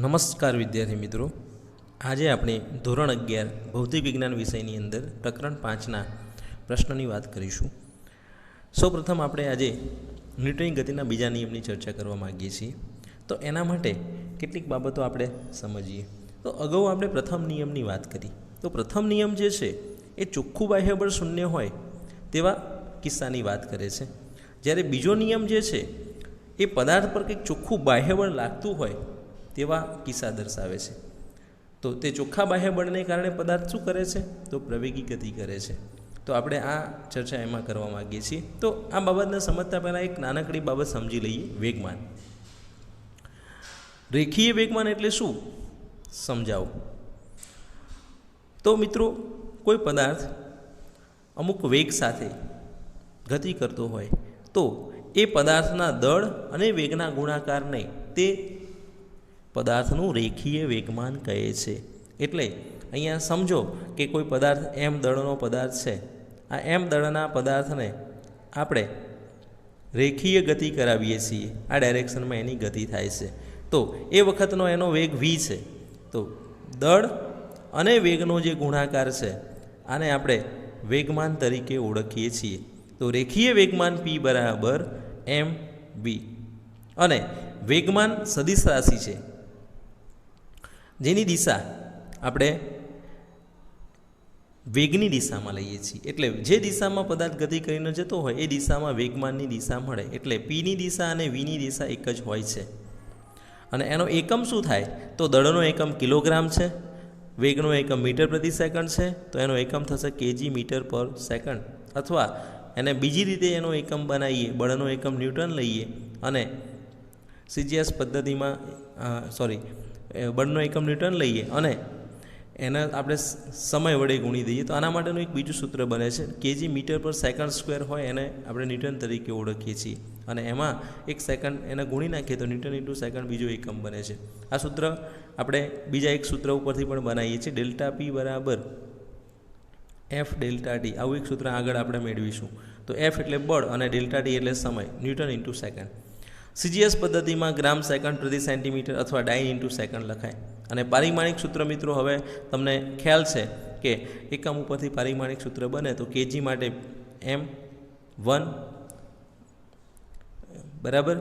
નમસ્કાર વિદ્યાર્થી મિત્રો, આજે આપણે ધોરણ 11 ભૌતિક વિજ્ઞાન વિષયની અંદર પ્રકરણ 5ના પ્રશ્નની વાત કરીશું. સૌપ્રથમ આપણે આજે ન્યૂટનની ગતિના બીજા નિયમની ચર્ચા કરવા માગીએ છીએ. તો એના માટે કેટલીક બાબતો આપણે સમજીએ. તો અગાઉ આપણે પ્રથમ નિયમની વાત કરી. તો પ્રથમ નિયમ જે છે એ ચોખ્ખું બાહ્યબળ શૂન્ય હોય તેવા કિસ્સાની વાત કરે છે, જ્યારે બીજો નિયમ જે છે એ પદાર્થ પર કંઈક ચોખ્ખું બાહ્યબળ લાગતું હોય તેવા કિસ્સા દર્શાવે છે. તો તે ચોખ્ખા બાહ્યબળને કારણે પદાર્થ શું કરે છે? તો પ્રવેગી ગતિ કરે છે. તો આપણે આ ચર્ચા એમાં કરવા માગીએ છીએ. તો આ બાબતને સમજતા પહેલાં એક નાનકડી બાબત સમજી લઈએ. વેગમાન. રેખીય વેગમાન એટલે શું સમજાવો. તો મિત્રો, કોઈ પદાર્થ અમુક વેગ સાથે ગતિ કરતો હોય તો એ પદાર્થના દળ અને વેગના ગુણાકારને તે પદાર્થનું રેખીય વેગમાન કહે છે. એટલે અહીંયા સમજો કે કોઈ પદાર્થ એમ દળનો પદાર્થ છે. આ એમ દળના પદાર્થને આપણે રેખીય ગતિ કરાવીએ છીએ. આ ડાયરેક્શનમાં એની ગતિ થાય છે. તો એ વખતનો એનો વેગ v છે. તો દળ અને વેગનો જે ગુણાકાર છે આને આપણે વેગમાન તરીકે ઓળખીએ છીએ. તો રેખીય વેગમાન p બરાબર mv. અને વેગમાન સદિશ રાશિ છે જેની દિશા આપણે વેગની દિશામાં લઈએ છીએ. એટલે જે દિશામાં પદાર્થ ગતિ કરીને જતો હોય એ દિશામાં વેગમાનની દિશા મળે. એટલે પીની દિશા અને વીની દિશા એક જ હોય છે. અને એનો એકમ શું થાય? તો દળનો એકમ કિલોગ્રામ છે, વેગનો એકમ મીટર પ્રતિ સેકન્ડ છે. તો એનો એકમ થશે કેજી મીટર પર સેકન્ડ. અથવા એને બીજી રીતે એનો એકમ બનાવીએ, બળનો એકમ ન્યૂટન લઈએ અને CGS પદ્ધતિમાં બળનો એકમ ન્યૂટન લઈએ અને એને આપણે સમય વડે ગુણી દઈએ. તો આના માટેનું એક બીજું સૂત્ર બને છે. કેજી મીટર પર સેકન્ડ સ્ક્વેર હોય એને આપણે ન્યૂટન તરીકે ઓળખીએ છીએ. અને એમાં એક સેકન્ડ એને ગુણી નાખીએ તો ન્યૂટન ઇન્ટુ સેકન્ડ બીજો એકમ બને છે. આ સૂત્ર આપણે બીજા એક સૂત્ર ઉપરથી પણ બનાવીએ છીએ. ડેલ્ટા પી બરાબર એફ ડેલ્ટા ટી. આવું એક સૂત્ર આગળ આપણે મેળવીશું. તો એફ એટલે બળ અને ડેલ્ટા ટી એટલે સમય, ન્યૂટન ઇન્ટુ સેકન્ડ. CGS પદ્ધતિમાં ગ્રામ સેકન્ડ પ્રતિ સેન્ટીમીટર અથવા ડાઇન ઇન્ટુ સેકન્ડ લખાય. અને પારિમાણિક સૂત્ર મિત્રો હવે તમને ખ્યાલ છે કે એકમ ઉપરથી પારિમાણિક સૂત્ર બને તો કેજી માટે m1 બરાબર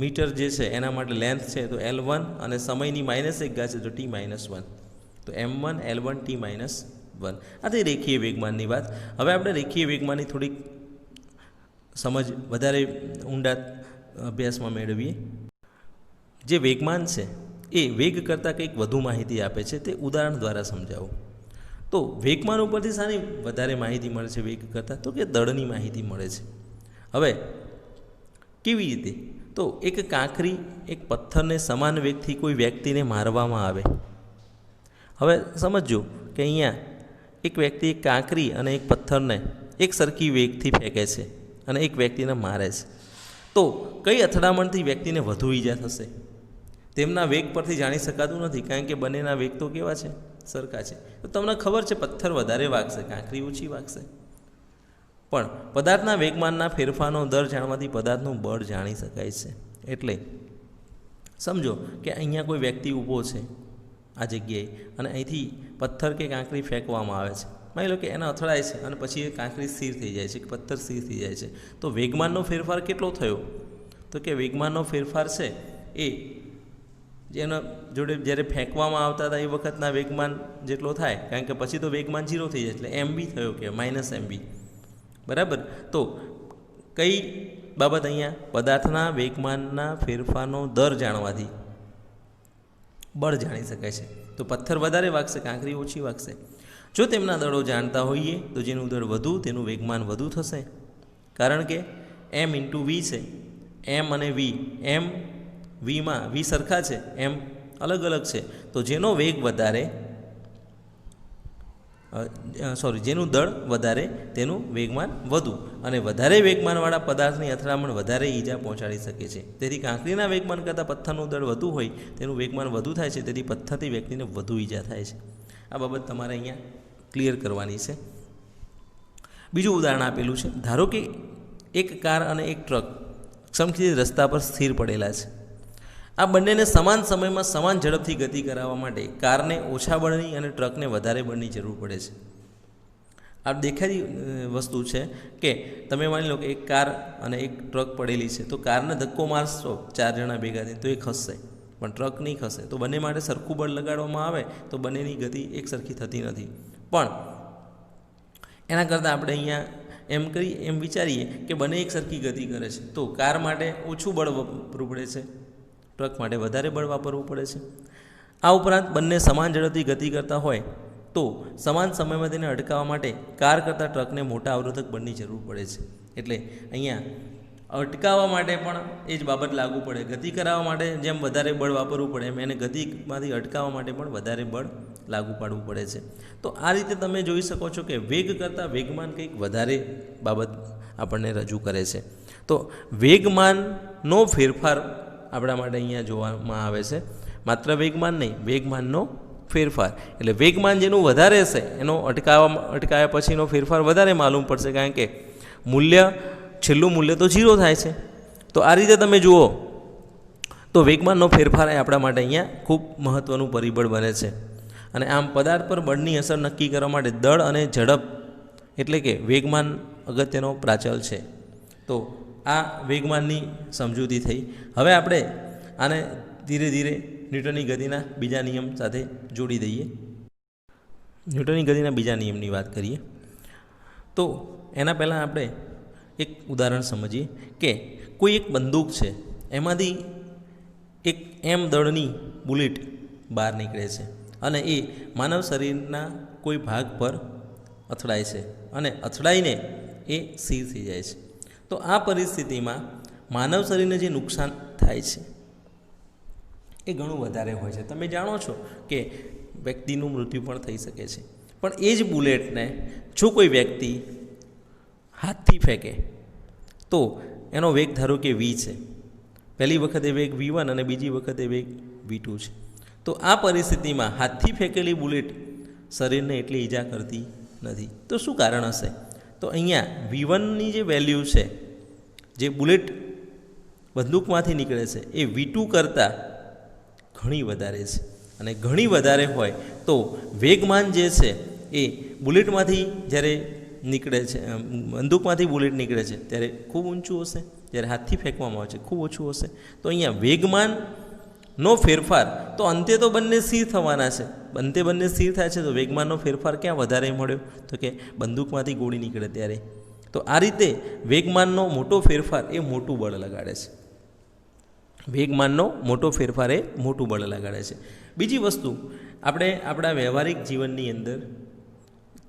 મીટર જે છે એના માટે લેન્થ છે તો L1 અને સમયની -1 ઘાત છે તો t-1. તો m1 L1 t-1. આ તે રેખીય વેગમાનની વાત. હવે આપણે રેખીય વેગમાનની થોડીક સમજ વધારે ઊંડા અભ્યાસમાં મેળવીએ. જે વેગમાન છે એ વેગ કરતાં કંઈક વધુ માહિતી આપે છે. તે ઉદાહરણ દ્વારા સમજાવો. તો વેગમાન ઉપરથી શાની વધારે માહિતી મળે છે વેગ કરતાં? તો કે દળની માહિતી મળે છે. હવે કેવી રીતે? તો એક કાંકરી એક પથ્થરને સમાન વેગથી કોઈ વ્યક્તિને મારવામાં આવે. હવે સમજો કે અહીંયા એક વ્યક્તિ એક કાંકરી અને એક પથ્થરને એક સરખી વેગથી ફેંકે છે અને એક વ્યક્તિને મારે છે. તો કઈ અથડામણથી વ્યક્તિને વધુ ઈજા થશે? તેમના વેગ પરથી જાણી શકાતું નથી, કારણ કે બંનેના વેગ તો કેવા છે? સરખા છે. તો તમને ખબર છે પથ્થર વધારે વાગશે, કાંકરી ઓછી વાગશે. પણ પદાર્થના વેગમાનના ફેરફારનો દર જાણવાથી પદાર્થનું બળ જાણી શકાય છે. એટલે સમજો કે અહીંયા કોઈ વ્યક્તિ ઊભો છે આ જગ્યાએ અને અહીંથી પથ્થર કે કાંકરી ફેંકવામાં આવે છે. માની લો કે એને અથડાય છે અને પછી એ કાંકરી સ્થિર થઈ જાય છે કે પથ્થર સ્થિર થઈ જાય છે. તો વેગમાનનો ફેરફાર કેટલો થયો? તો કે વેગમાનનો ફેરફાર છે એ જેના જોડે જ્યારે ફેંકવામાં આવતા હતા એ વખતના વેગમાન જેટલો થાય, કારણ કે પછી તો વેગમાન 0 થઈ જાય એટલે mv થયો કે -mv. બરાબર. તો કઈ બાબત અહીંયા? પદાર્થના વેગમાનના ફેરફારનો દર જાણવાથી બળ જાણી શકાય છે. તો પથ્થર વધારે વાગશે, કાંકરી ઓછી વાગશે. જો તેમના દળો જાણતા હોઈએ તો જેનું દળ વધુ તેનું વેગમાન વધુ થશે, કારણ કે m ઇન્ટુ v છે. m અને v, m vમાં v સરખા છે, m અલગ અલગ છે. તો જેનો વેગ વધારે જેનું દળ વધારે તેનું વેગમાન વધુ. અને વધારે વેગમાનવાળા પદાર્થની અથડામણ વધારે ઈજા પહોંચાડી શકે છે. તેથી કાંકરીના વેગમાન કરતાં પથ્થરનું દળ વધુ હોય તેનું વેગમાન વધુ થાય છે. તેથી પથ્થરથી વ્યક્તિને વધુ ઈજા થાય છે. આ બાબત તમારે અહીંયા ક્લિયર કરવાની છે. બીજું ઉદાહરણ આપેલું છે. ધારો કે એક કાર અને એક ટ્રક સમખીતી રસ્તા પર સ્થિર પડેલા છે. આ બંનેને સમાન સમયમાં સમાન ઝડપથી ગતિ કરાવવા માટે કારને ઓછા બળની અને ટ્રકને વધારે બળની જરૂર પડે છે. આ દેખાતી વસ્તુ છે કે તમે માની લો કે એક કાર અને એક ટ્રક પડેલી છે, તો કારને ધક્કો મારશો 4 જણા ભેગા થઈને તો એ ખસશે, પણ ટ્રક નહીં ખસે. તો બંને માટે સરખું બળ લગાડવામાં આવે તો બંનેની ગતિ એક સરખી થતી નથી. પણ એના કરતાં આપણે અહીંયા એમ વિચારીએ કે બંને એક સરખી ગતિ કરે છે, તો કાર માટે ઓછું બળ વાપરવું પડે છે, ટ્રક માટે વધારે બળ વાપરવું પડે છે. આ ઉપરાંત બંને સમાન ઝડપથી ગતિ કરતા હોય તો સમાન સમયમાં તેને અટકાવવા માટે કાર કરતાં ટ્રકને મોટા અવરોધક બળની જરૂર પડે છે. એટલે અહીંયા અટકાવવા માટે પણ એ જ બાબત લાગુ પડે. ગતિ કરાવવા માટે જેમ વધારે બળ વાપરવું પડે એમ એને ગતિમાંથી અટકાવવા માટે પણ વધારે બળ લાગુ પાડવું પડે છે. તો આ રીતે તમે જોઈ શકો છો કે વેગ કરતાં વેગમાન કંઈક વધારે બાબત આપણને રજૂ કરે છે. તો વેગમાનનો ફેરફાર આપણા માટે અહીંયા જોવામાં આવે છે. માત્ર વેગમાન નહીં, વેગમાનનો ફેરફાર. એટલે વેગમાન જેનું વધારે હશે એનો અટકાવ્યા પછીનો ફેરફાર વધારે માલુમ પડશે, કારણ કે છેલ્લું મૂલ્ય તો 0 થાય છે. તો આ રીતે તમે જુઓ તો વેગમાનનો ફેરફાર એ આપણા માટે અહીંયા ખૂબ મહત્ત્વનું પરિબળ બને છે. અને આમ પદાર્થ પર બળની અસર નક્કી કરવા માટે દળ અને ઝડપ એટલે કે વેગમાન અગત્યનો પ્રાચલ છે. તો આ વેગમાનની સમજૂતી થઈ. હવે આપણે આને ધીરે ધીરે ન્યૂટનની ગતિના બીજા નિયમ સાથે જોડી દઈએ. ન્યૂટનની ગતિના બીજા નિયમની વાત કરીએ તો એના પહેલાં આપણે એક ઉદાહરણ સમજીએ કે કોઈ એક બંદૂક છે, એમાંથી એક દળની બુલેટ બહાર નીકળે છે અને એ માનવ શરીરના કોઈ ભાગ પર અથડાય છે અને અથડાઈને એ સ્થિર થઈ જાય છે. તો આ પરિસ્થિતિમાં માનવ શરીરને જે નુકસાન થાય છે એ ઘણું વધારે હોય છે. તમે જાણો છો કે વ્યક્તિનું મૃત્યુ પણ થઈ શકે છે. પણ એ જ બુલેટને જો કોઈ વ્યક્તિ હાથથી ફેંકે તો એનો વેગ ધારો કે v છે, પહેલી વખતે વેગ v1 અને બીજી વખતે વેગ v2 છે. તો આ પરિસ્થિતિમાં હાથથી ફેંકેલી બુલેટ શરીરને એટલી ઈજા કરતી નથી. તો શું કારણ હશે? તો અહીંયા v1ની જે વેલ્યુ છે, જે બુલેટ બંદૂકમાંથી નીકળે છે, એ v2 કરતાં ઘણી વધારે છે. અને ઘણી વધારે હોય તો વેગમાન જે છે એ બુલેટમાંથી જ્યારે નીકળે છે, બંદૂકમાંથી બુલેટ નીકળે છે ત્યારે ખૂબ ઊંચું હશે, જ્યારે હાથથી ફેંકવામાં આવે છે ખૂબ ઓછું હશે. તો અહીંયા વેગમાનનો ફેરફાર તો અંતે તો બંને સ્થિર થવાના છે. બંને સ્થિર થાય છે તો વેગમાનનો ફેરફાર ક્યાં વધારે મળ્યો? તો કે બંદૂકમાંથી ગોળી નીકળે ત્યારે. તો આ રીતે વેગમાનનો મોટો ફેરફાર એ મોટું બળ લગાડે છે. વેગમાનનો મોટો ફેરફાર એ મોટું બળ લગાડે છે. બીજી વસ્તુ, આપણે આપણા વ્યવહારિક જીવનની અંદર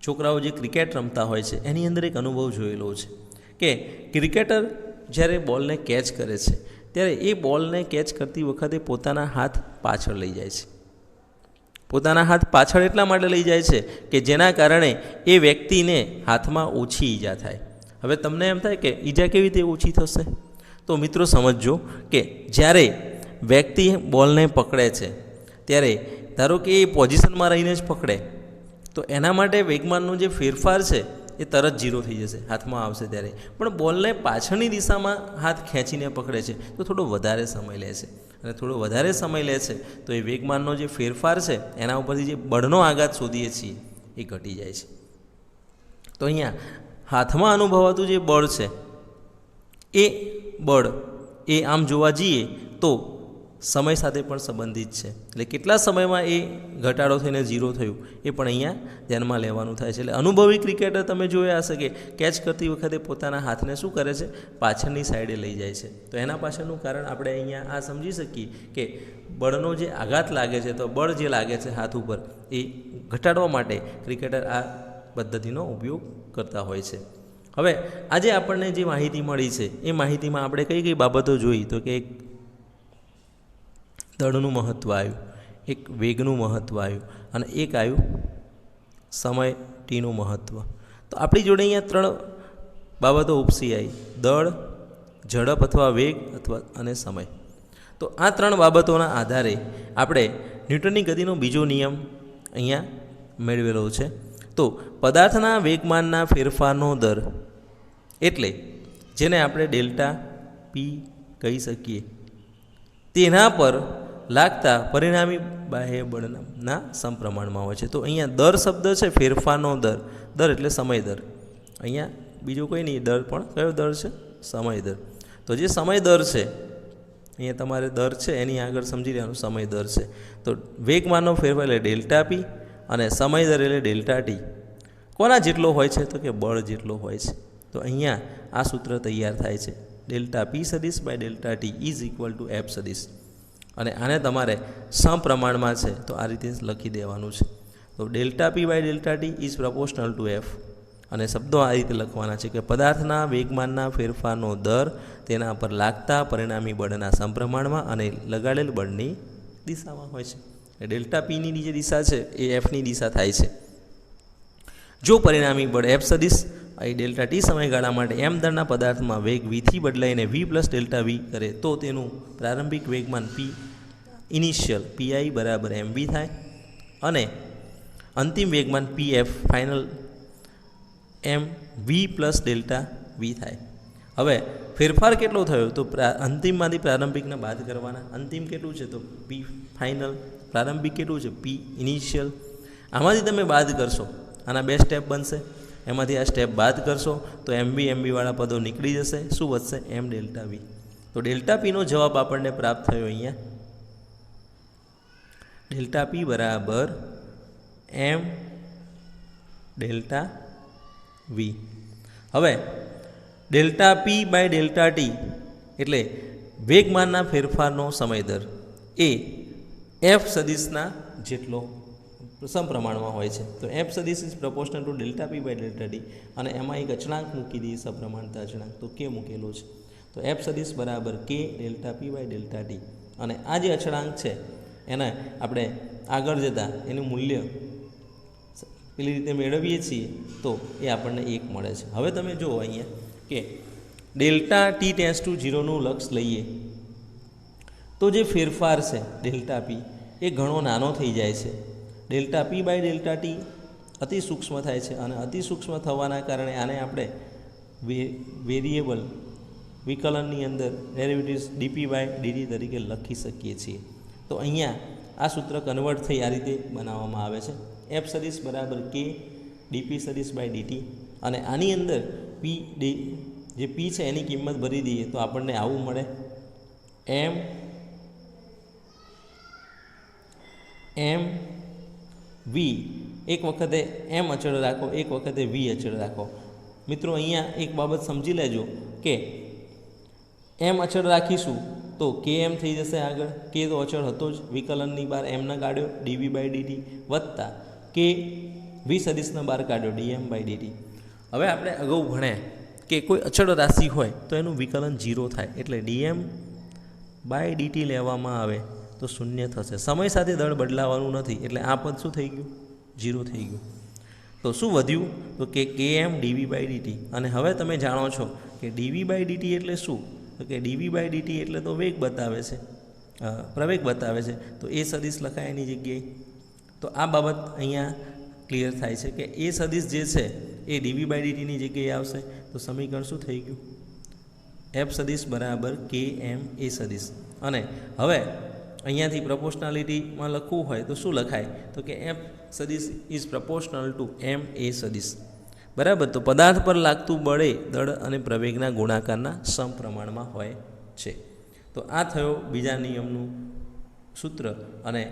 છોકરાઓ જે ક્રિકેટ રમતા હોય છે એની અંદર એક અનુભવ જોયેલો છે કે ક્રિકેટર જ્યારે બોલને કેચ કરે છે ત્યારે એ બોલને કેચ કરતી વખતે પોતાના હાથ પાછળ લઈ જાય છે. પોતાના હાથ પાછળ એટલા માટે લઈ જાય છે કે જેના કારણે એ વ્યક્તિને હાથમાં ઓછી ઈજા થાય. હવે તમને એમ થાય કે ઈજા કેવી રીતે ઓછી થશે? તો મિત્રો સમજજો કે જ્યારે વ્યક્તિ બોલને પકડે છે ત્યારે ધારો કે એ પોઝિશનમાં રહીને જ પકડે તો એના માટે વેગમાનનો જે ફેરફાર છે એ તરત 0 થઈ જશે, હાથમાં આવશે ત્યારે. પણ બોલને પાછળની દિશામાં હાથ ખેંચીને પકડે છે તો થોડો વધારે સમય લે છે. અને થોડો વધારે સમય લે છે તો એ વેગમાનનો જે ફેરફાર છે એના ઉપરથી જે બળનો આઘાત શોધીએ છીએ એ ઘટી જાય છે. તો અહીંયા હાથમાં અનુભવાતું જે બળ છે એ બળ એ આમ જોવા જઈએ તો સમય સાથે પણ સંબંધિત છે. એટલે કેટલા સમયમાં એ ઘટાડો થઈને 0 થયું એ પણ અહીંયા ધ્યાનમાં લેવાનું થાય છે. એટલે અનુભવી ક્રિકેટર તમે જોયા હશે કે કેચ કરતી વખતે પોતાના હાથને શું કરે છે? પાછળની સાઈડે લઈ જાય છે. તો એના પાછળનું કારણ આપણે અહીંયા આ સમજી શકીએ કે બળનો જે આઘાત લાગે છે, તો બળ જે લાગે છે હાથ ઉપર એ ઘટાડવા માટે ક્રિકેટર આ પદ્ધતિનો ઉપયોગ કરતા હોય છે. હવે આજે આપણને જે માહિતી મળી છે એ માહિતીમાં આપણે કઈ કઈ બાબતો જોઈ? તો કે એક દળનું મહત્ત્વ આવ્યું, એક વેગનું મહત્ત્વ આવ્યું અને એક આવ્યું સમય ટીનું મહત્ત્વ. તો આપણી જોડે અહીંયા 3 બાબતો ઉપસી આવી: દળ, ઝડપ અથવા વેગ અને સમય. તો આ 3 બાબતોના આધારે આપણે ન્યૂટનની ગતિનો બીજો નિયમ અહીંયા મેળવેલો છે. તો પદાર્થના વેગમાનના ફેરફારનો દર એટલે જેને આપણે ડેલ્ટા પી કહી શકીએ તેના પર લાગતા પરિણામી બાહ્ય બળના સમપ્રમાણમાં હોય છે. તો અહીંયા દર શબ્દ છે ફેરફારનો દર, દર એટલે સમય દર. અહીંયા બીજું કોઈ નહીં, દર પણ કયો દર છે? સમય દર. તો જે સમય દર છે અહીંયા તમારે દર છે એની આગળ સમજી લેવાનું સમય દર છે. તો વેગમાનનો ફેરફાર એટલે ડેલ્ટા પી અને સમય દર એટલે ડેલ્ટા ટી કોના જેટલો હોય છે? તો કે બળ જેટલો હોય છે. તો અહીંયા આ સૂત્ર તૈયાર થાય છે, ડેલ્ટા પી સદીશ by delta T is equal to F સદીશ. અને આને તમારે સમપ્રમાણમાં છે તો આ રીતે લખી દેવાનું છે. તો delta P by delta T is proportional to F. અને શબ્દો આ રીતે લખવાના છે કે પદાર્થના વેગમાનના ફેરફારનો દર તેના પર લાગતા પરિણામી બળના સમપ્રમાણમાં અને લગાડેલ બળની દિશામાં હોય છે. ડેલ્ટા પીની જે દિશા છે એ એફની દિશા થાય છે. જો પરિણામી બળ એફ સદીશ એ ડેલ્ટા ટી સમયગાળા માટે એમ દળના પદાર્થમાં વેગ વીથી બદલાઈને વી પ્લસ ડેલ્ટા વી કરે તો તેનું પ્રારંભિક વેગમાન પી ઇનિશિયલ પીઆઈ બરાબર એમ વી થાય અને અંતિમ વેગમાન પી એફ ફાઇનલ એમ વી પ્લસ ડેલ્ટા વી થાય. હવે ફેરફાર કેટલો થયો? તો અંતિમમાંથી પ્રારંભિકને બાદ કરવાના. અંતિમ કેટલું છે? તો પી ફાઇનલ. પ્રારંભિક કેટલું છે? પી ઇનિશિયલ. આમાંથી તમે બાદ કરશો, આના બે સ્ટેપ બનશે, એમાંથી આ સ્ટેપ બાદ કરશો તો એમબીવાળા પદો નીકળી જશે. શું વધશે? એમ ડેલ્ટા વી. તો ડેલ્ટા પીનો જવાબ આપણને પ્રાપ્ત થયો અહીંયા, ડેલ્ટા પી બરાબર એમ ડેલ્ટા વી. હવે delta P by delta T એટલે વેગમાનના ફેરફારનો સમય દર એ એફ સદીશના જેટલો સમપ્રમાણમાં હોય છે. તો એફ સદીશ is proportional to delta P by delta T અને એમાં એક અચળાંક મૂકી દઈએ, સપ્રમાણતા અચળાંક, તો કે મૂકેલો છે. તો એફ સદીશ બરાબર કે delta P by delta T. અને આ જે અચળાંક છે એને આપણે આગળ જતાં એનું મૂલ્ય પેલી રીતે મેળવીએ છીએ તો એ આપણને 1 મળે છે. હવે તમે જુઓ અહીંયા કે ડેલ્ટા ટી ટેન્સ ટુ 0નું લક્ષ લઈએ તો જે ફેરફાર છે ડેલ્ટા પી એ ઘણો નાનો થઈ જાય છે. Delta P by delta T અતિ સૂક્ષ્મ થાય છે અને અતિ સૂક્ષ્મ થવાના કારણે આને આપણે વેરિયેબલ વિકલનની અંદર ડેરિવેટિવ્સ ડીપી બાય ડીટી તરીકે લખી શકીએ છીએ. તો અહીંયા આ સૂત્ર કન્વર્ટ થઈ આ રીતે બનાવવામાં આવે છે, એફ સદીશ બરાબર કે ડીપી સદીશ બાય ડીટી. અને આની અંદર પી ડી જે પી છે એની કિંમત ભરી દઈએ તો આપણને આવું મળે, એમ વી. એક વખતે એમ અચળ રાખો, એક વખતે વી અચળ રાખો. મિત્રો અહીંયા એક બાબત સમજી લેજો કે એમ અચળ રાખીશું તો કે એમ થઈ જશે આગળ, કે તો અચળ હતો જ, વિકલનની બહાર એમને કાઢ્યો ડીવી બાય ડીટી વત્તા કે વી સદીશના બહાર કાઢ્યો ડીએમ બાય ડીટી. હવે આપણે અગાઉ ભણ્યા કે કોઈ અચળ રાશિ હોય તો એનું વિકલન 0 થાય એટલે ડીએમ બાય ડીટી લેવામાં આવે તો 0 થશે. સમય સાથે દળ બદલાવાનું નથી એટલે આ પદ શું થઈ ગયું? 0 થઈ ગયું. તો શું વધ્યું? તો કે એમ ડીવી બાય ડીટી. અને હવે તમે જાણો છો કે ડીવી બાય ડીટી એટલે શું? તો કે ડીવી બાય ડીટી એટલે તો વેગ બતાવે છે, પ્રવેગ બતાવે છે, તો એ સદીશ લખાય એની જગ્યાએ. તો આ બાબત અહીંયા ક્લિયર થાય છે કે એ સદીશ જે છે એ ડીવી બાય ડીટીની જગ્યાએ આવશે. તો સમીકરણ શું થઈ ગયું? એફ સદીશ બરાબર કે એમ એ સદીશ. અને હવે અહીંયાથી પ્રપોર્શનાલિટીમાં લખવું હોય તો શું લખાય? તો કે એફ સદીશ ઇઝ પ્રપોર્શનલ ટુ એમ એ સદીશ. બરાબર. તો પદાર્થ પર લાગતું બળે દળ અને પ્રવેગના ગુણાકારના સમપ્રમાણમાં હોય છે. તો આ થયો બીજા નિયમનું સૂત્ર. અને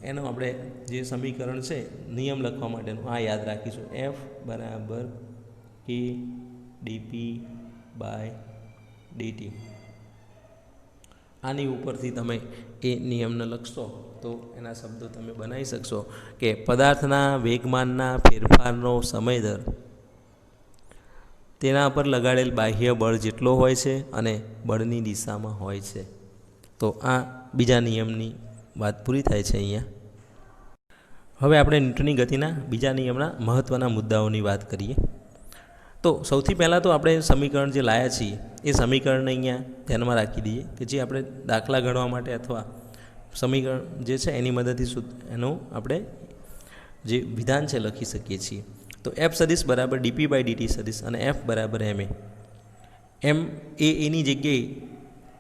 એનું આપણે જે સમીકરણ છે નિયમ લખવા માટેનું આ યાદ રાખીશું, એફ બરાબર કે ડીપી બાય ડીટી. આની ઉપરથી તમે એ નિયમને લખશો તો એના શબ્દો તમે બનાવી શકશો કે પદાર્થના વેગમાનના ફેરફારનો સમય દર તેના પર લગાડેલ બાહ્ય બળ જેટલો હોય છે અને બળની દિશામાં હોય છે. તો આ બીજા નિયમની વાત પૂરી થાય છે અહીંયા. હવે આપણે ન્યૂટનની ગતિના બીજા નિયમના મહત્ત્વના મુદ્દાઓની વાત કરીએ. તો સૌથી પહેલાં તો આપણે સમીકરણ જે લાયા છીએ એ સમીકરણને અહીંયા ધ્યાનમાં રાખી દઈએ કે જે આપણે દાખલા ગણવા માટે અથવા સમીકરણ જે છે એની મદદથી એનું આપણે જે વિધાન છે લખી શકીએ છીએ. તો એફ સદીશ બરાબર ડીપી બાય ડીટી સદીશ અને એફ બરાબર એમ એની જગ્યાએ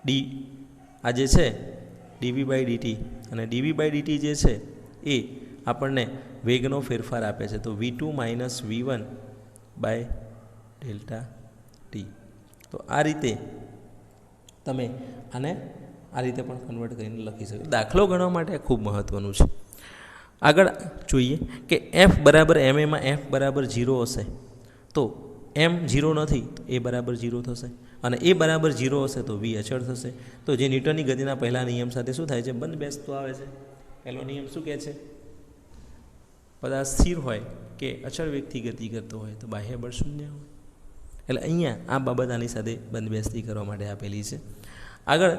ડી આ જે છે ડીવી બાય ડીટી, અને ડીવી બાય ડીટી જે છે એ આપણને વેગનો ફેરફાર આપે છે. તો v2 minus v1 by delta T. તો આ રીતે તમે આને આ રીતે પણ કન્વર્ટ કરીને લખી શકો. દાખલો ગણવા માટે આ ખૂબ મહત્ત્વનું છે. આગળ જોઈએ કે એફ બરાબર એમ એમાં એફ બરાબર 0 હશે તો એમ 0 નથી તો એ બરાબર 0 થશે, અને એ બરાબર 0 હશે તો વી અચળ થશે. તો જે ન્યૂટનની ગતિના પહેલા નિયમ સાથે શું થાય છે, બંધ બેસતો આવે છે. પહેલો નિયમ શું કહે છે, પદાર્થ સ્થિર હોય કે અચળ વેગથી ગતિ કરતો હોય તો બાહ્ય બળ શૂન્ય હોય. એટલે અહીંયા આ બાબત આની સાથે બંધબેસતી કરવા માટે આપેલી છે. આગળ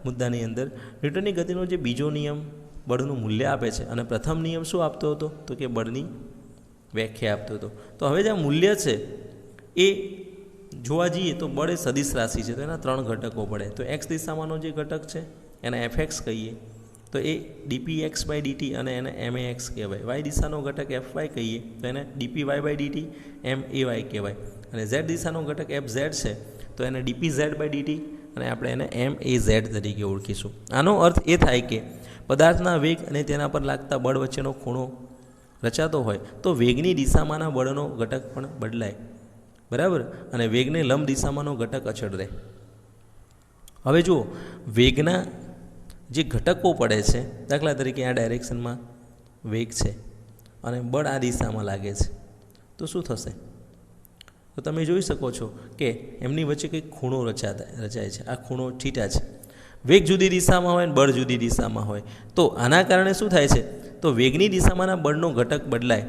મુદ્દાની અંદર ન્યૂટનની ગતિનો જે બીજો નિયમ બળનું મૂલ્ય આપે છે, અને પ્રથમ નિયમ શું આપતો હતો તો કે બળની વ્યાખ્યા આપતો હતો. તો હવે જે મૂલ્ય છે એ જોવા જઈએ તો બળ એ સદિશ રાશિ છે, તો એના 3 ઘટકો પડે. તો એક્સ દિશામાંનો જે ઘટક છે એને એફએક્સ કહીએ, તો એ ડીપી એક્સ બાય ડીટી અને એને એમએ એક્સ કહેવાય. વાય દિશાનો ઘટક એફ વાય કહીએ તો એને DP Y by DT M A Y કહેવાય. અને ઝેડ દિશાનો ઘટક એફ ઝેડ છે તો એને ડીપી ઝેડ બાય ડીટી અને આપણે એને એમ એ ઝેડ તરીકે ઓળખીશું. આનો અર્થ એ થાય કે પદાર્થના વેગ અને તેના પર લાગતા બળ વચ્ચેનો ખૂણો રચાતો હોય તો વેગની દિશામાંના બળનો ઘટક પણ બદલાય, બરાબર, અને વેગને લંબ દિશામાંનો ઘટક અચળ રહે. હવે જુઓ, વેગના જે ઘટકો પડે છે, દાખલા તરીકે આ ડાયરેક્શનમાં વેગ છે અને બળ આ દિશામાં લાગે છે, તો શું થશે? તો તમે જોઈ શકો છો કે એમની વચ્ચે કંઈક ખૂણો રચાય છે. આ ખૂણો થીટા છે. વેગ જુદી દિશામાં હોય અને બળ જુદી દિશામાં હોય તો આના કારણે શું થાય છે, તો વેગની દિશામાંના બળનો ઘટક બદલાય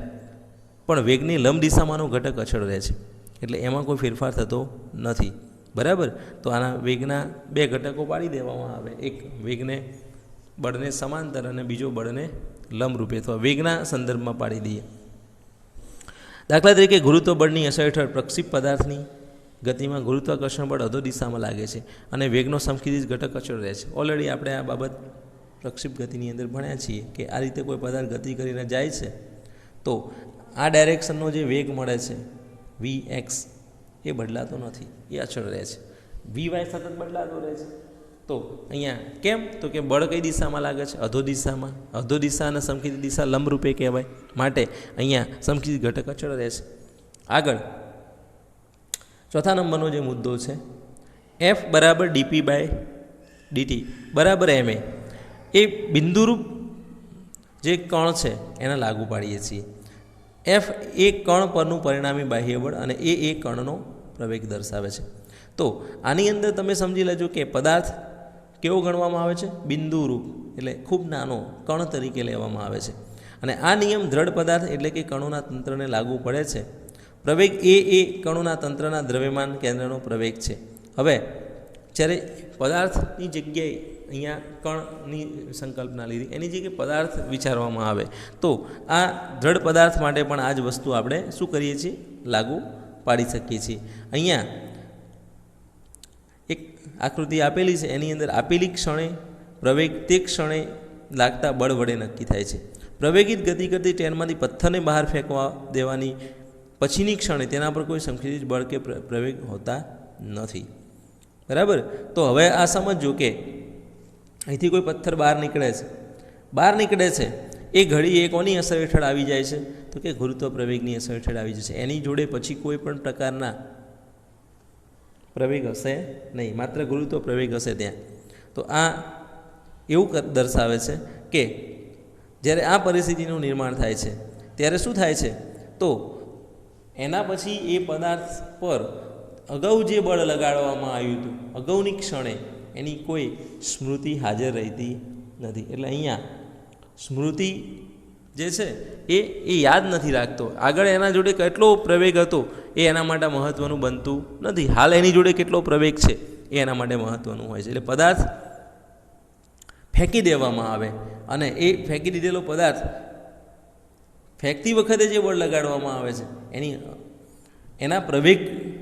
પણ વેગની લંબ દિશામાંનો ઘટક અચળ રહે છે. એટલે એમાં કોઈ ફેરફાર થતો નથી, બરાબર. તો આના વેગના 2 ઘટકો પાડી દેવામાં આવે, એક વેગને બળને સમાંતર અને બીજો બળને લંબ રૂપે અથવા વેગના સંદર્ભમાં પાડી દઈએ. દાખલા તરીકે ગુરુત્વ બળની અસર હેઠળ પ્રક્ષિપ્ત પદાર્થની ગતિમાં ગુરુત્વાકર્ષણ બળ અધો દિશામાં લાગે છે અને વેગનો સમખીજ ઘટક અચળ રહે છે. ઓલરેડી આપણે આ બાબત પ્રક્ષિપ્ત ગતિની અંદર ભણ્યા છીએ કે આ રીતે કોઈ પદાર્થ ગતિ કરીને જાય છે તો આ ડાયરેક્શનનો જે વેગ મળે છે વી એક્સ એ બદલાતો નથી, એ અચળ રહે છે. વી વાય સતત બદલાતો રહે છે. તો અહીંયા કેમ, તો કે બળ કઈ દિશામાં લાગે છે, અધો દિશામાં. અધો દિશા અને સમખીજ દિશા લંબ રૂપે કહેવાય, માટે અહીંયા સમખીજ ઘટક અચળ રહે છે. આગળ ચોથા નંબરનો જે મુદ્દો છે, એફ બરાબર ડીપી બાય ડીટી બરાબર એમએ, એ બિંદુરૂપ જે કણ છે એને લાગુ પાડીએ છીએ. એફ એ કણ પરનું પરિણામી બાહ્ય બળ અને એ કણનો પ્રવેગ દર્શાવે છે. તો આની અંદર તમે સમજી લેજો કે પદાર્થ કેવો ગણવામાં આવે છે, બિંદુરૂપ, એટલે ખૂબ નાનો કણ તરીકે લેવામાં આવે છે. અને આ નિયમ દ્રઢ પદાર્થ એટલે કે કણોના તંત્રને લાગુ પડે છે. પ્રવેગ એ કણોના તંત્રના દ્રવ્યમાન કેન્દ્રનો પ્રવેગ છે. હવે જ્યારે પદાર્થની જગ્યાએ અહીંયા કણની સંકલ્પના લીધી, એની જગ્યાએ પદાર્થ વિચારવામાં આવે તો આ દ્રઢ પદાર્થ માટે પણ આ જ વસ્તુ આપણે શું કરીએ છીએ, લાગુ પાડી શકીએ છીએ. અહીંયા એક આકૃતિ આપેલી છે, એની અંદર આપેલી ક્ષણે પ્રવેગ તે ક્ષણે લાગતા બળ વડે નક્કી થાય છે. પ્રવેગિત ગતિ કરતી ટ્રેનમાંથી પથ્થરને બહાર ફેંકવા દેવાની પછીની ક્ષણે તેના પર કોઈ સમખીજ બળ કે પ્રવેગ હોતા નથી, બરાબર. તો હવે આ સમજો કે અહીંથી કોઈ પથ્થર બહાર નીકળે છે એ ઘડી એ કોની અસર હેઠળ આવી જાય છે, તો કે ગુરુત્વ પ્રવેગની અસર હેઠળ આવી જશે. એની જોડે પછી કોઈ પણ પ્રકારના પ્રવેગ હશે નહીં, માત્ર ગુરુત્વ પ્રવેગ હશે ત્યાં. તો આ એવું દર્શાવે છે કે જ્યારે આ પરિસ્થિતિનું નિર્માણ થાય છે ત્યારે શું થાય છે, તો એના પછી એ પદાર્થ પર અગાઉ જે બળ લગાડવામાં આવ્યું હતું અગાઉની ક્ષણે એની કોઈ સ્મૃતિ હાજર રહેતી નથી. એટલે અહીંયા સ્મૃતિ જે છે એ યાદ નથી રાખતો આગળ એના જોડે કેટલો પ્રવેગ હતો એ એના માટે મહત્ત્વનું બનતું નથી. હાલ એની જોડે કેટલો પ્રવેગ છે એ એના માટે મહત્ત્વનું હોય છે. એટલે પદાર્થ ફેંકી દેવામાં આવે અને એ ફેંકી દીધેલો પદાર્થ ફેંકતી વખતે જે બળ લગાડવામાં આવે છે એના પ્રવેગ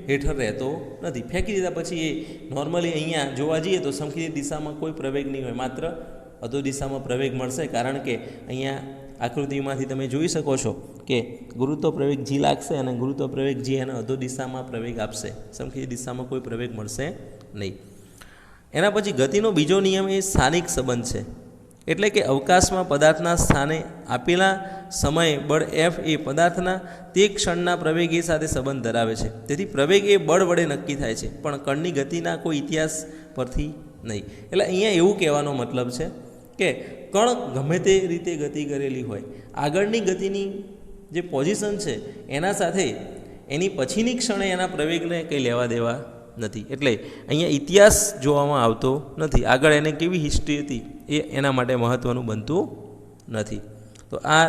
હેઠળ રહેતો નથી. ફેંકી દીધા પછી એ નોર્મલી અહીંયા જોવા જઈએ તો સમખીજ દિશામાં કોઈ પ્રવેગ નહીં હોય, માત્ર અધો દિશામાં પ્રવેગ મળશે. કારણ કે અહીંયા આકૃતિમાંથી તમે જોઈ શકો છો કે ગુરુત્વ પ્રવેગ જી લાગશે અને ગુરુત્વ પ્રવેગ જી એને અધો દિશામાં પ્રવેગ આપશે, સમખીજ દિશામાં કોઈ પ્રવેગ મળશે નહીં. એના પછી ગતિનો બીજો નિયમ એ સ્થાનિક સંબંધ છે, એટલે કે અવકાશમાં પદાર્થના સ્થાને આપેલા સમયે બળ એફ એ પદાર્થના તે ક્ષણના પ્રવેગ એ સાથે સંબંધ ધરાવે છે. તેથી પ્રવેગ એ બળ વડે નક્કી થાય છે, પણ કણની ગતિના કોઈ ઇતિહાસ પરથી નહીં. એટલે અહીંયા એવું કહેવાનો મતલબ છે કે કણ ગમે તે રીતે ગતિ કરેલી હોય, આગળની ગતિની જે પોઝિશન છે એના સાથે એની પછીની ક્ષણે એના પ્રવેગને કંઈ લેવા દેવા નથી. એટલે અહીંયા ઇતિહાસ જોવામાં આવતો નથી, આગળ એને કેવી હિસ્ટ્રી હતી એ એના માટે મહત્ત્વનું બનતું નથી. તો આ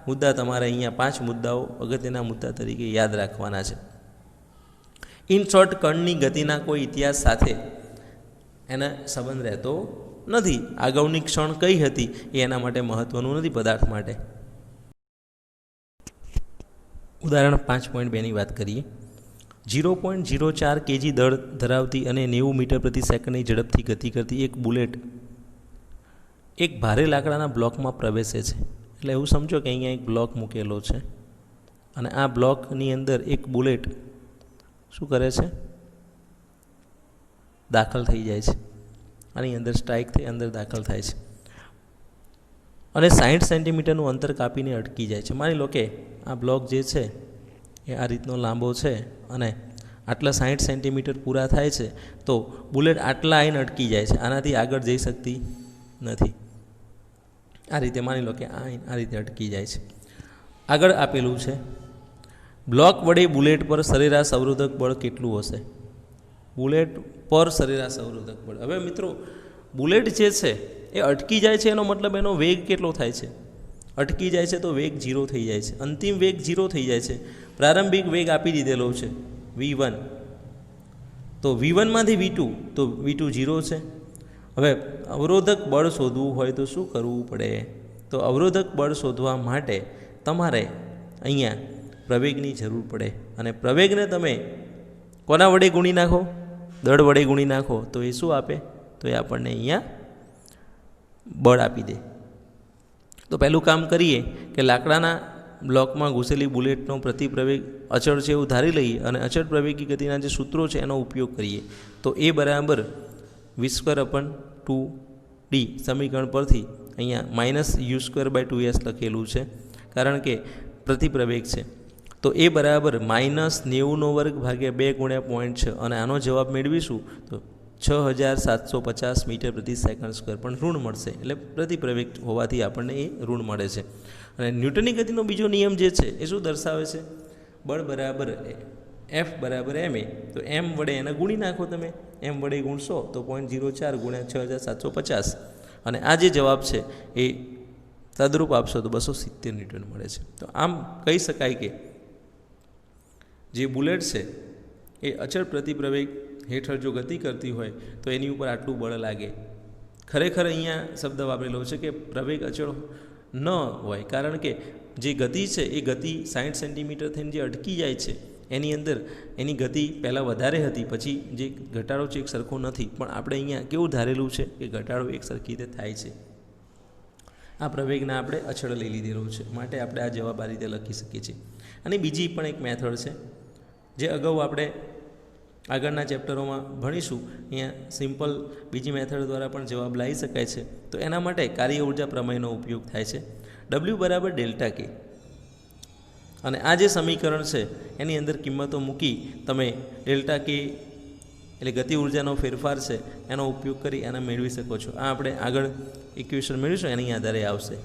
મુદ્દા તમારે અહીંયા 5 મુદ્દાઓ અગત્યના મુદ્દા તરીકે યાદ રાખવાના છે. ઇન શોર્ટ, કણની ગતિના કોઈ ઇતિહાસ સાથે એને સંબંધ રહેતો નથી. અગાઉની ક્ષણ કઈ હતી એ એના માટે મહત્ત્વનું નથી પદાર્થ માટે. ઉદાહરણ 5.2ની વાત કરીએ. 0.04 kg દળ ધરાવતી અને 90 મીટર પ્રતિ સેકન્ડની ઝડપથી ગતિ કરતી એક બુલેટ એક ભારે લાકડાના બ્લોકમાં પ્રવેશે છે. એટલે એવું સમજો કે અહીંયા એક બ્લોક મૂકેલો છે અને આ બ્લોકની અંદર એક બુલેટ શું કરે છે, દાખલ થઈ જાય છે. આની અંદર સ્ટ્રાઇક થઈ અંદર દાખલ થાય છે અને 60 સેન્ટીમીટરનું અંતર કાપીને અટકી જાય છે. માની લો કે આ બ્લોક જે છે એ આ રીતનો લાંબો છે અને આટલા 60 સેન્ટીમીટર પૂરા થાય છે તો બુલેટ આટલા આવીને અટકી જાય છે, આનાથી આગળ જઈ શકતી નથી. આ રીતે માની લો કે આ રીતે અટકી જાય છે. આગળ આપેલું છે બ્લોક વડે બુલેટ પર સરેરાશ અવરોધક બળ કેટલું હશે? બુલેટ પર સરેરાશ અવરોધક બળ. હવે મિત્રો, બુલેટ જે છે એ અટકી જાય છે એનો મતલબ એનો વેગ કેટલો થાય છે? અટકી જાય છે તો વેગ 0 થઈ જાય છે, અંતિમ વેગ 0 થઈ જાય છે. પ્રારંભિક વેગ આપી દીધેલો છે v1, તો v1માંથી v2, તો v2 0 છે. હવે અવરોધક બળ શોધવું હોય તો શું કરવું પડે? તો અવરોધક બળ શોધવા માટે તમારે અહીંયા પ્રવેગની જરૂર પડે અને પ્રવેગને તમે કોના વડે ગુણી નાખો? દળ વડે ગુણી નાખો તો એ શું આપે? તો એ આપણને અહીંયા બળ આપી દે. તો પહેલું કામ કરીએ કે લાકડાના બ્લોકમાં ઘૂસેલી બુલેટનો પ્રતિપ્રવેગ અચળ છે એવું ધારી લઈએ અને અચળ પ્રવેગી ગતિના જે સૂત્રો છે એનો ઉપયોગ કરીએ. તો એ બરાબર v²/2d સમીકરણ પરથી અહીંયા -u²/2s લખેલું છે, કારણ કે પ્રતિપ્રવેગ છે. તો એ બરાબર -90² ભાગ્યા 2 ગુણ્યા 0.6 અને આનો જવાબ મેળવીશું તો 6750 મીટર પ્રતિ સેકન્ડ સ્ક્વેર, પણ ઋણ મળશે. એટલે પ્રતિપ્રવેગ હોવાથી આપણને એ ઋણ મળે છે. અને ન્યૂટનની ગતિનો બીજો નિયમ જે છે એ શું દર્શાવે છે? બળ બરાબર એફ બરાબર ma. તો એમ વડે એને ગુણી નાખો તમે, એમ વડે ગુણશો તો 0.04 ગુણ્યા 6750 અને આ જે જવાબ છે એ તદરૂપ આપશો તો 270 ન્યૂટન મળે છે. તો આમ કહી શકાય કે જે બુલેટ છે એ અચળ પ્રતિપ્રવેગ હેઠળ જો ગતિ કરતી હોય તો એની ઉપર આટલું બળ લાગે. ખરેખર અહીંયા શબ્દ વાપરેલો છે કે પ્રવેગ અચળ ન હોય, કારણ કે જે ગતિ છે એ ગતિ 60 સેન્ટીમીટર થઈને જે અટકી જાય છે એની અંદર એની ગતિ પહેલાં વધારે હતી, પછી જે ઘટાડો છે એક સરખો નથી. પણ આપણે અહીંયા કેવું ધારેલું છે કે ઘટાડો એક સરખી રીતે થાય છે. આ પ્રવેગના આપણે અચળ લઈ લીધેલો છે, માટે આપણે આ જવાબ આ રીતે લખી શકીએ છીએ. અને બીજી પણ એક મેથડ છે જે અગાઉ આપણે આગળના ચેપ્ટરોમાં ભણીશું. અહીંયા સિમ્પલ બીજી મેથડ દ્વારા પણ જવાબ લાવી શકાય છે. તો એના માટે કાર્ય ઉર્જા પ્રમેયનો ઉપયોગ થાય છે. W બરાબર ડેલ્ટા કે, અને આ જે સમીકરણ છે એની અંદર કિંમતો મૂકી તમે ડેલ્ટા કે એટલે ગતિ ઉર્જાનો ફેરફાર છે એનો ઉપયોગ કરી એને મેળવી શકો છો. આ આપણે આગળ ઇક્વેશન મેળવીશું એની આધારે આવશે.